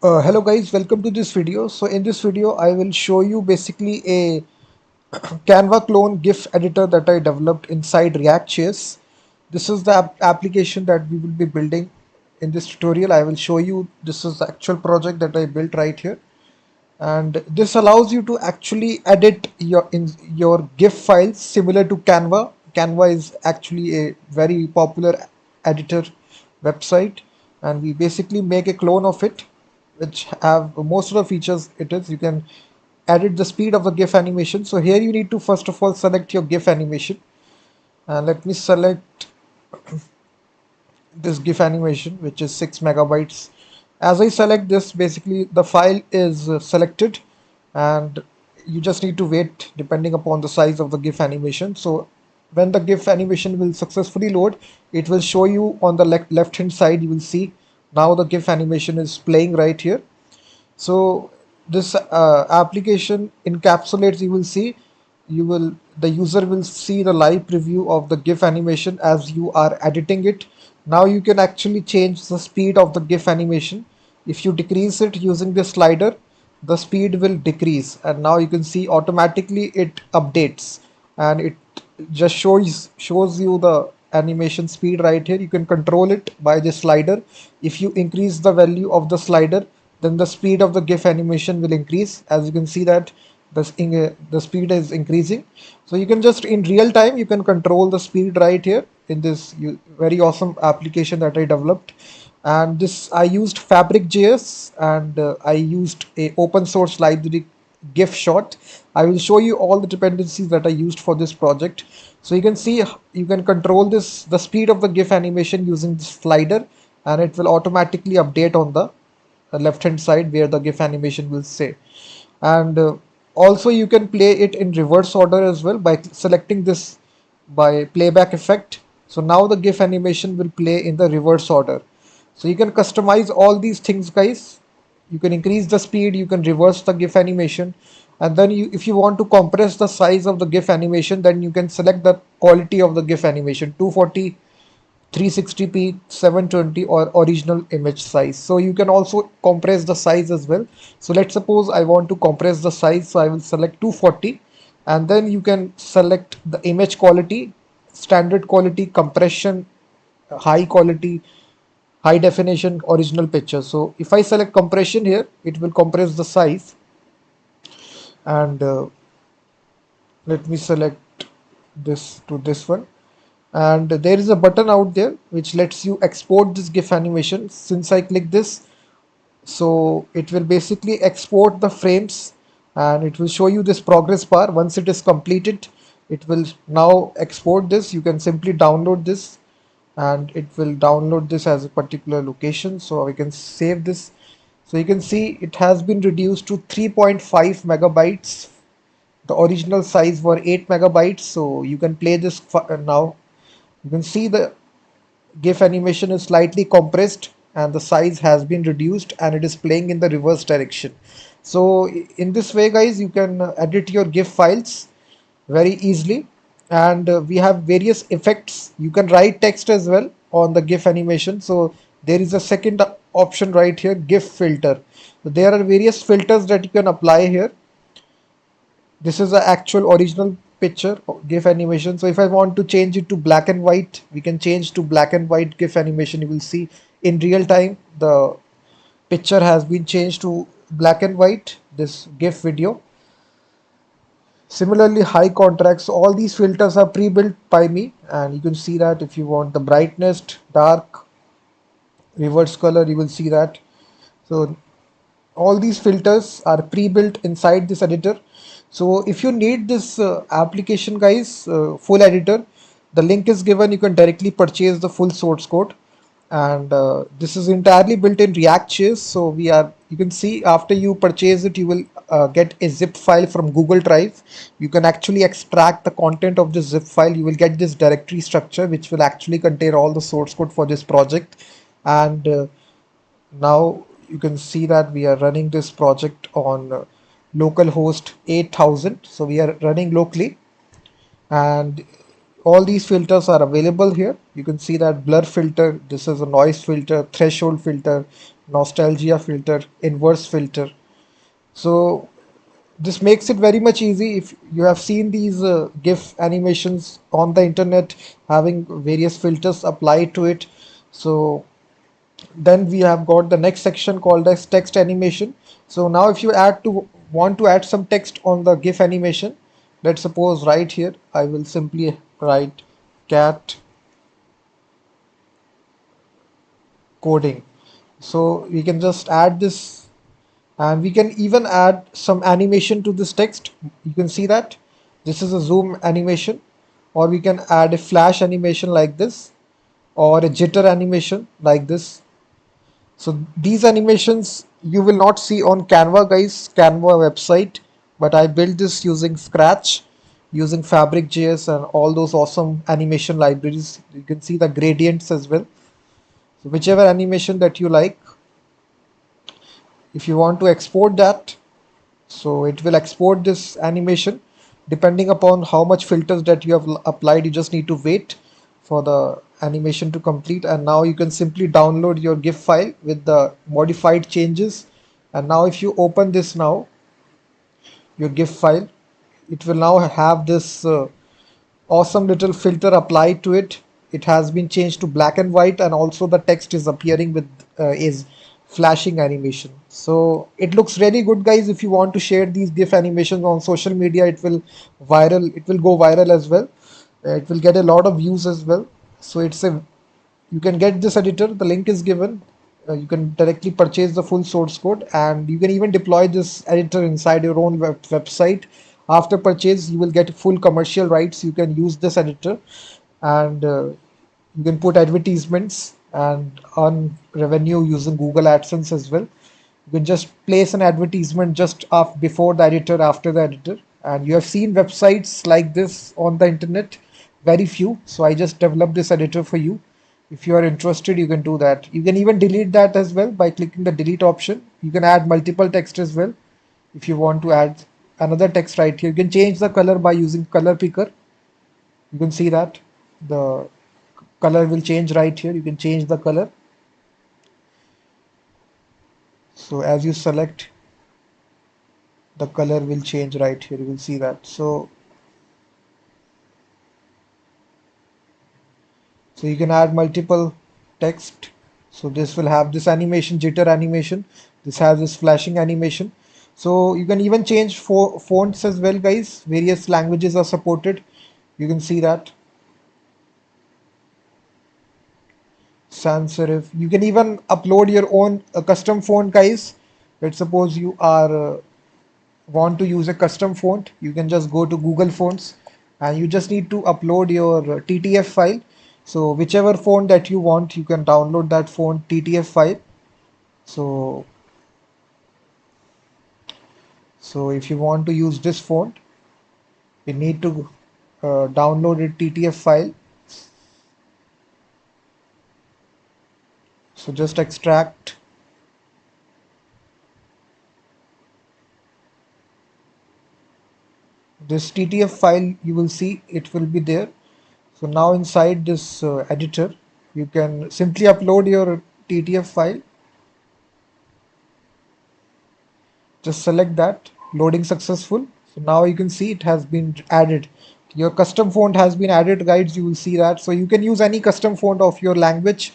Hello guys, welcome to this video. So in this video I will show you basically a Canva clone GIF editor that I developed inside React.js. This is the application that we will be building in this tutorial. I will show you this is the actual project that I built right here, and this allows you to actually edit your GIF files similar to Canva. Canva is actually a very popular editor website, and we basically make a clone of it, which have most of the features. It is, you can edit the speed of the GIF animation. So here you need to first of all select your GIF animation, and let me select this GIF animation, which is 6 megabytes. As I select this, basically the file is selected, and you just need to wait depending upon the size of the GIF animation. So when the GIF animation will successfully load, it will show you on the left hand side. You will see now the GIF animation is playing right here. So this application encapsulates, you will see, the user will see the live preview of the GIF animation as you are editing it. Now you can actually change the speed of the GIF animation. If you decrease it using this slider, the speed will decrease, and now you can see automatically it updates, and it just shows you the animation speed right here. You can control it by this slider. If you increase the value of the slider, then the speed of the GIF animation will increase. As you can see that the speed is increasing. So you can just in real time you can control the speed right here in this very awesome application that I developed. And this I used Fabric.js, and I used a open source library, Gifshot. I will show you all the dependencies that I used for this project. So you can see you can control the speed of the GIF animation using this slider, and it will automatically update on the left hand side where the GIF animation will say. And also you can play it in reverse order as well by selecting this by playback effect. So now the GIF animation will play in the reverse order. So you can customize all these things, guys. You can increase the speed, you can reverse the GIF animation, and then if you want to compress the size of the GIF animation, then you can select the quality of the GIF animation, 240, 360p, 720, or original image size. So you can also compress the size as well. So let's suppose I want to compress the size, so I will select 240, and then you can select the image quality, standard quality, compression, high quality, high definition, original picture. So if I select compression here, it will compress the size. And let me select this to this one, and there is a button out there which lets you export this GIF animation. Since I click this, so it will basically export the frames, and it will show you this progress bar. Once it is completed, it will now export this. You can simply download this, and it will download this as a particular location. So we can save this. So you can see it has been reduced to 3.5 megabytes. The original size were 8 megabytes. So you can play this now. You can see the GIF animation is slightly compressed, and the size has been reduced, and it is playing in the reverse direction. So in this way, guys, you can edit your GIF files very easily. And we have various effects. You can write text as well on the GIF animation. So there is a second option right here, GIF filter. So there are various filters that you can apply here. This is the actual original picture GIF animation. So if I want to change it to black and white, we can change to black and white GIF animation. You will see in real time the picture has been changed to black and white, this GIF video. Similarly, high contrast. So all these filters are pre-built by me, and you can see that if you want the brightness, dark, reverse color, you will see that. So all these filters are pre-built inside this editor. So if you need this application, guys, full editor, the link is given. You can directly purchase the full source code, and this is entirely built in React.js. So you can see after you purchase it, you will get a zip file from Google Drive. You can actually extract the content of this zip file. You will get this directory structure which will actually contain all the source code for this project. And now you can see that we are running this project on localhost 8000. So we are running locally, and all these filters are available here. You can see that blur filter, this is a noise filter, threshold filter, nostalgia filter, inverse filter. So this makes it very much easy. If you have seen these GIF animations on the internet having various filters applied to it. So then we have got the next section called as text animation. So now if you want to add some text on the GIF animation, let's suppose right here I will simply write cat coding. So we can just add this, and we can even add some animation to this text. You can see that this is a zoom animation, or we can add a flash animation like this, or a jitter animation like this. So these animations you will not see on Canva, guys, Canva website, but I built this using Scratch, using Fabric.js and all those awesome animation libraries. You can see the gradients as well. So whichever animation that you like, if you want to export that, so it will export this animation. Depending upon how much filters that you have applied, you just need to wait for the animation to complete, and now you can simply download your GIF file with the modified changes. And now if you open this now, your GIF file, it will now have this awesome little filter applied to it. It has been changed to black and white, and also the text is appearing with is flashing animation. So it looks really good, guys. If you want to share these GIF animations on social media, it will viral. It will go viral as well. It will get a lot of views as well. So it's a you can get this editor. The link is given. You can directly purchase the full source code, and you can even deploy this editor inside your own website. After purchase, you will get full commercial rights. You can use this editor, and you can put advertisements and earn revenue using Google AdSense as well. You can just place an advertisement just before the editor, after the editor. And you have seen websites like this on the internet, very few. So I just developed this editor for you. If you are interested, you can do that. You can even delete that as well by clicking the delete option. You can add multiple text as well. If you want to add another text right here, you can change the color by using color picker. You can see that the color will change right here. You can change the color. So as you select, the color will change right here. You will see that. So you can add multiple text. So this will have this animation, jitter animation. This has this flashing animation. So you can even change fonts as well, guys. Various languages are supported. You can see that. Sans serif. You can even upload your own custom font, guys. Let's suppose you are want to use a custom font. You can just go to Google Fonts, and you just need to upload your TTF file. So whichever font that you want, you can download that font TTF file. So if you want to use this font, you need to download a TTF file. So just extract this TTF file. You will see it will be there. So now inside this editor, you can simply upload your TTF file. Just select that, loading successful. So now you can see it has been added. Your custom font has been added, guys. You will see that. So you can use any custom font of your language.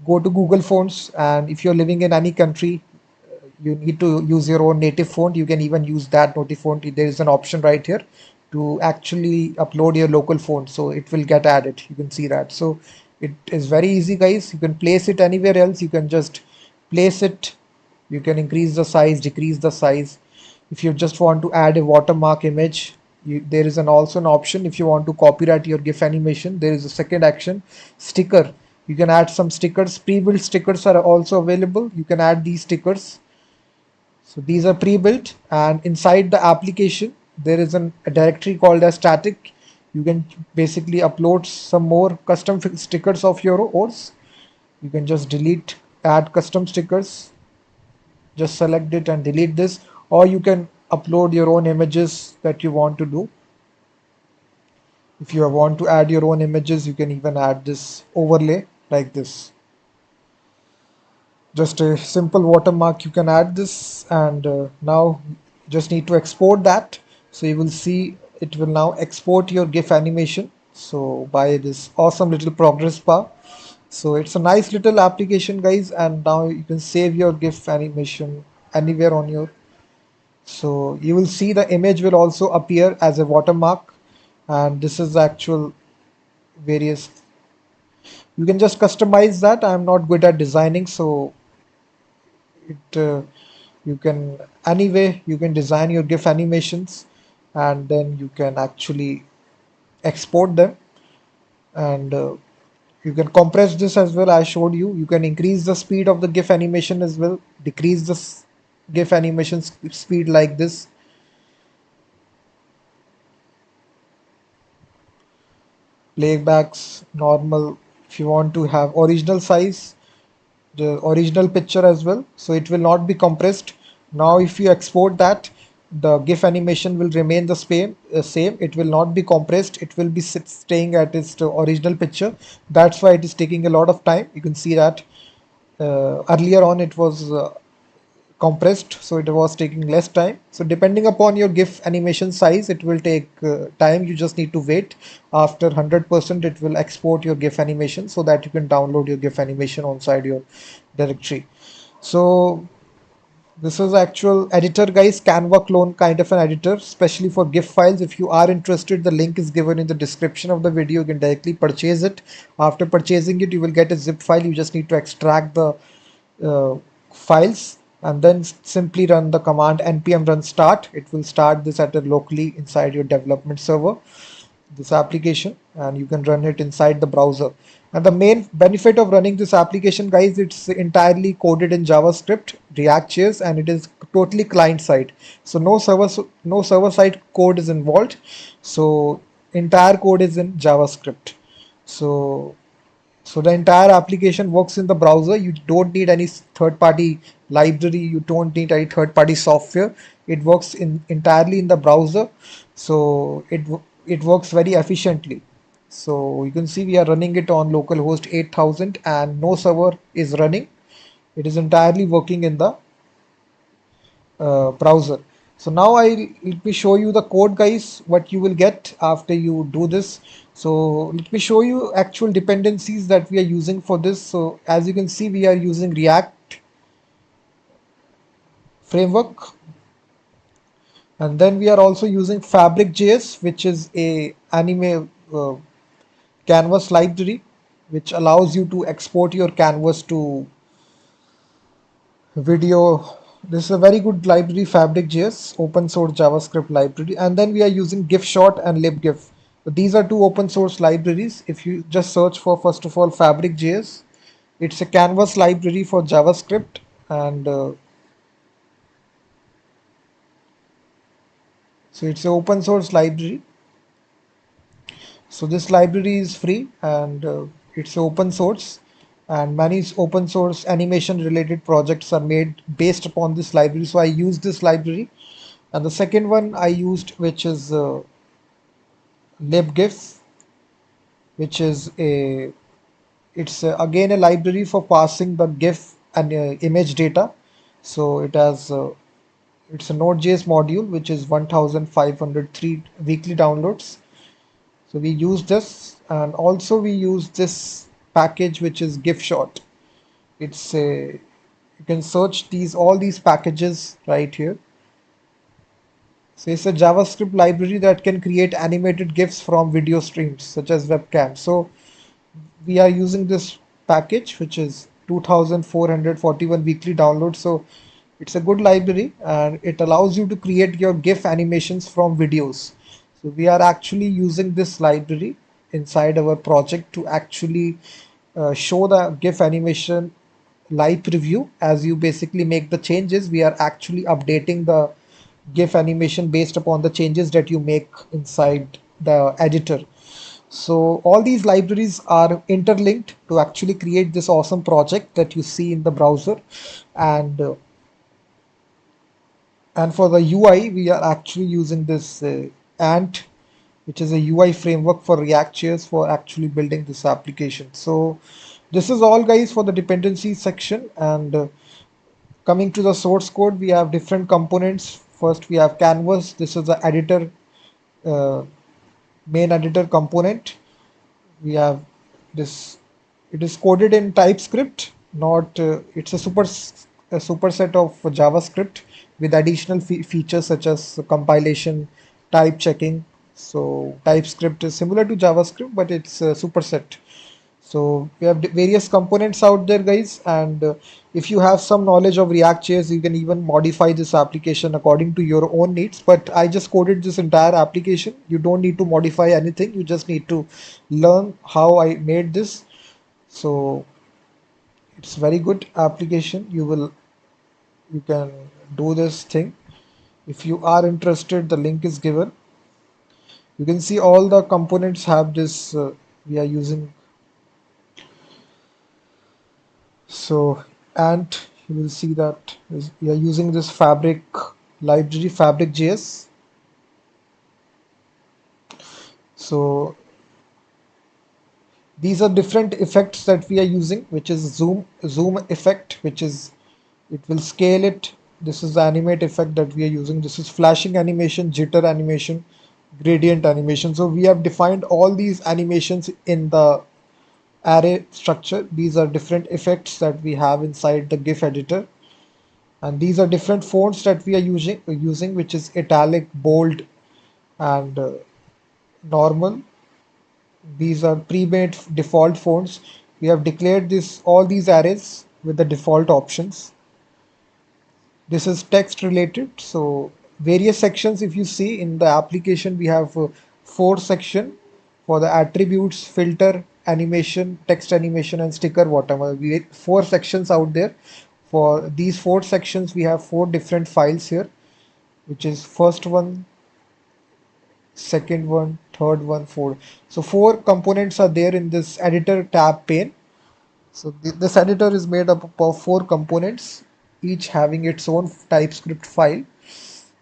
Go to Google Fonts, and if you're living in any country, you need to use your own native font. You can even use that native font. There is an option right here to actually upload your local font, so it will get added. You can see that. So it is very easy, guys. You can place it anywhere else. You can just place it. You can increase the size, decrease the size. If you just want to add a watermark image, there is also an option. If you want to copyright your GIF animation, there is a second action, sticker. You can add some stickers. Pre-built stickers are also available. You can add these stickers. So these are pre-built, and inside the application there is a directory called as static. You can basically upload some more custom stickers of yours. You can just delete, add custom stickers. Just select it and delete this, or you can upload your own images that you want to do. If you want to add your own images, you can even add this overlay like this. just a simple watermark. You can add this, and now just need to export that. So you will see it will now export your GIF animation. So by this awesome little progress bar. So it's a nice little application, guys, and now you can save your GIF animation anywhere on your. So you will see the image will also appear as a watermark, and this is the actual various. You can just customize that. I'm not good at designing, so it you can anyway you can design your GIF animations, and then you can actually export them, and you can compress this as well. I showed you. You can increase the speed of the GIF animation as well, decrease the GIF animation speed like this. Playbacks normal. If you want to have original size, the original picture as well, so it will not be compressed. Now if you export that, the GIF animation will remain the same. It will not be compressed. It will be staying at its original picture. That's why it is taking a lot of time. You can see that earlier on it was compressed, so it was taking less time. So depending upon your GIF animation size, it will take time. You just need to wait. After 100% it will export your GIF animation, so that you can download your GIF animation on side your directory. So this is actual editor, guys. Canva clone kind of an editor, especially for GIF files. If you are interested, the link is given in the description of the video. You can directly purchase it. After purchasing it, you will get a zip file. You just need to extract the uh, files, and then simply run the command npm run start. It will start this at a locally inside your development server, this application, and you can run it inside the browser. And the main benefit of running this application, guys, it's entirely coded in JavaScript, React.js, and it is totally client side. So no server side code is involved. So entire code is in JavaScript. So the entire application works in the browser. You don't need any third party library. You don't need any third party software. It works in entirely in the browser. So it works very efficiently. So you can see we are running it on localhost 8000, and no server is running. It is entirely working in the browser. So now let me show you the code, guys, what you will get after you do this. So let me show you actual dependencies that we are using for this. So as you can see, we are using React framework, and then we are also using Fabric.js, which is a anime canvas library, which allows you to export your canvas to video. This is a very good library, Fabric.js, open source JavaScript library. And then we are using Gifshot and libgif. So these are two open source libraries. If you just search for, first of all, Fabric.js, it's a canvas library for JavaScript, and so it's an open source library. So this library is free, and it's open source, and many open source animation related projects are made based upon this library. So I use this library. And the second one I used, which is libgif, which is again a library for passing the GIF and image data. So it's a Node.js module, which is 1503 weekly downloads. So we use this, and also we use this package, which is Gifshot. It's a You can search all these packages right here. So it's a JavaScript library that can create animated GIFs from video streams such as webcam. So we are using this package, which is 2441 weekly downloads. So it's a good library, and it allows you to create your GIF animations from videos. So we are actually using this library inside our project to actually show the GIF animation live preview. As you basically make the changes, we are actually updating the GIF animation based upon the changes that you make inside the editor. So all these libraries are interlinked to actually create this awesome project that you see in the browser. And for the UI, we are actually using this Ant, which is a UI framework for React.js for actually building this application. So This is all guys for the dependencies section. And coming to the source code, we have different components. First we have canvas. This is the editor, uh, main editor component. We have this, it is coded in TypeScript, not it's a superset of JavaScript with additional features such as compilation, type checking. So TypeScript is similar to JavaScript, but it's a superset. So we have various components out there, guys, and if you have some knowledge of React.js, you can even modify this application according to your own needs. But I just coded this entire application. You don't need to modify anything. You just need to learn how I made this. So it's very good application. You can do this thing. If you are interested, the link is given. You can see all the components have this. We are using. So, and you will see that we are using this Fabric library, Fabric.js. So these are different effects that we are using, which is zoom effect, which is, it will scale it. This is the animate effect that we are using. This is flashing animation, jitter animation, gradient animation. So we have defined all these animations in the array structure. These are different effects that we have inside the GIF editor. And these are different fonts that we are using, which is italic, bold, and normal. These are pre-made default fonts. We have declared this all these arrays with the default options. This is text related. So various sections, if you see in the application, we have four section for the attributes, filter, animation, text animation, and sticker, whatever. We four sections out there. For these four sections, we have four different files here, which is first one, second one, third one, fourth. So four components are there in this editor tab pane. So this editor is made up of four components, each having its own TypeScript file.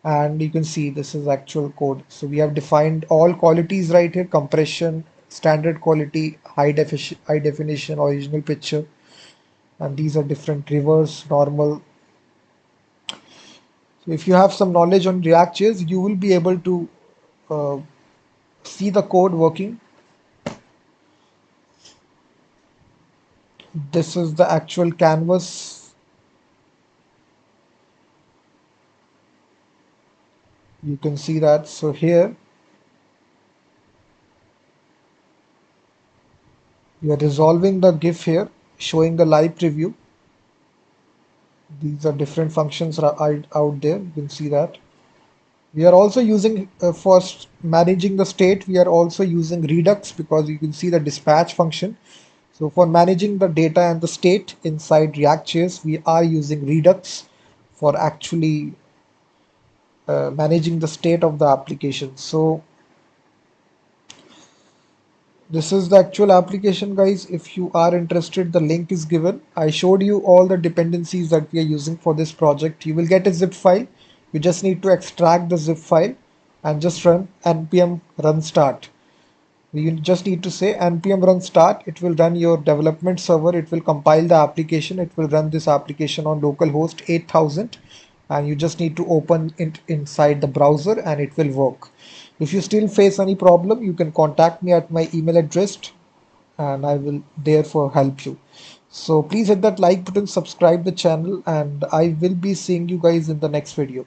And you can see this is actual code. So we have defined all qualities right here: compression, standard quality, high definition, original picture. And these are different: reverse, normal. So if you have some knowledge on React.js, you will be able to uh, see the code working. This is the actual canvas. You can see that. So here we are resolving the GIF here, showing the live preview. These are different functions out there. You can see that. We are also using for managing the state, we are also using Redux, because you can see the dispatch function. So for managing the data and the state inside React.js, we are using Redux for actually managing the state of the application. So this is the actual application, guys. If you are interested, the link is given. I showed you all the dependencies that we are using for this project. You will get a zip file. You just need to extract the zip file and just run npm run start. You just need to say npm run start. It will run your development server. It will compile the application. It will run this application on localhost 8000, and you just need to open it inside the browser and it will work. If you still face any problem, you can contact me at my email address and I will therefore help you. So please hit that like button, subscribe the channel, and I will be seeing you guys in the next video.